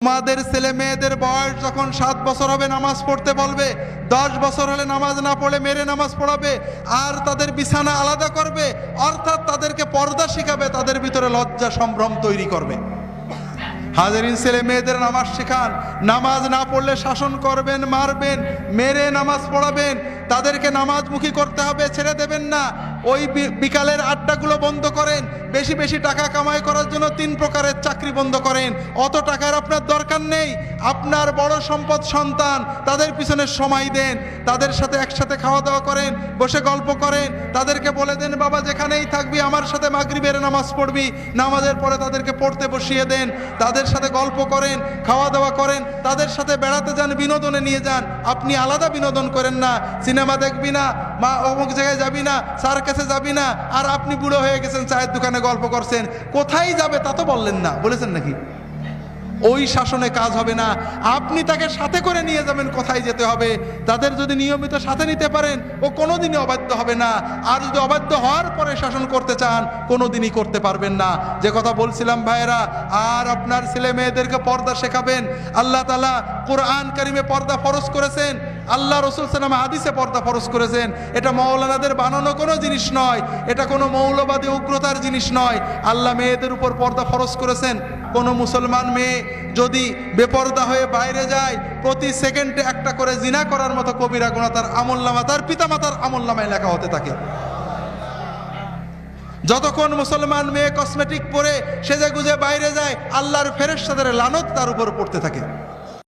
তোমাদের ছেলে মেয়েদের বয়স যখন 7 বছর হবে নামাজ পড়তে বলবে, 10 বছর হলে নামাজ না পড়ে মেরে নামাজ পড়াবে, আর তাদের বিছানা আলাদা করবে, অর্থাৎ তাদেরকে পর্দা শিখাবে, তাদের ভিতরে লজ্জা সম্ভ্রম তৈরি করবে। হাজারিন, ছেলে মেয়েদের নামাজ শেখান। নামাজ না পড়লে শাসন করবেন, মারবেন, মেরে নামাজ পড়াবেন। তাদেরকে নামাজমুখী করতে হবে, ছেড়ে দেবেন না। ওই বিকালের আড্ডাগুলো বন্ধ করেন। বেশি বেশি টাকা কামাই করার জন্য 3 প্রকারের চাকরি বন্ধ করেন। অত টাকার আপনার দরকার নেই। আপনার বড় সম্পদ সন্তান, তাদের পিছনে সময় দেন, তাদের সাথে একসাথে খাওয়া দাওয়া করেন, বসে গল্প করেন। তাদেরকে বলে দেন, বাবা যেখানেই থাকবি আমার সাথে মাগরিবের নামাজ পড়বি। নামাজের পরে তাদেরকে পড়তে বসিয়ে দেন, তাদের সাথে গল্প করেন, খাওয়া দাওয়া করেন, তাদের সাথে বেড়াতে যান, বিনোদনে নিয়ে যান। আপনি আলাদা বিনোদন করেন না। সিনেমা দেখবি না, মা অমুক জায়গায় যাবি না, সার্কাসে যাবি না, আর আপনি বুড়ো হয়ে গেছেন, চায়ের দোকানে গল্প করছেন। কোথায় যাবে তা তো বললেন না, বলেছেন নাকি? ওই শাসনে কাজ হবে না। আপনি তাকে সাথে করে নিয়ে যাবেন কোথায় যেতে হবে। তাদের যদি নিয়মিত সাথে নিতে পারেন, ও কোনোদিনই অবাধ্য হবে না। আর যদি অবাধ্য হওয়ার পরে শাসন করতে চান, কোনোদিনই করতে পারবেন না। যে কথা বলছিলাম ভাইয়েরা, আর আপনার ছেলে মেয়েদেরকে পর্দা শেখাবেন। আল্লাহ তাআলা কোরআন কারিমে পর্দা ফরজ করেছেন, আল্লাহ রাসূল সাল্লাল্লাহু আলাইহি ওয়াসাল্লাম হাদিসে পর্দা ফরজ করেছেন। এটা মাওলানাদের বানানো কোনো জিনিস নয়, এটা কোনো মৌলবাদী উগ্রতার জিনিস নয়। আল্লাহ মেয়েদের উপর পর্দা ফরজ করেছেন। কোনো মুসলমান মেয়ে যদি বেপর্দা হয়ে বাইরে যায়, প্রতি সেকেন্ডে একটা করে জিনা করার মতো কবিরা গুনাহ তার আমলনামা, তার পিতামাতার আমলনামায় লেখা হতে থাকে। যতক্ষণ মুসলমান মেয়ে কসমেটিক পরে সেজে গুজে বাইরে যায়, আল্লাহর ফেরেশতাদের লানত তার উপর পড়তে থাকে।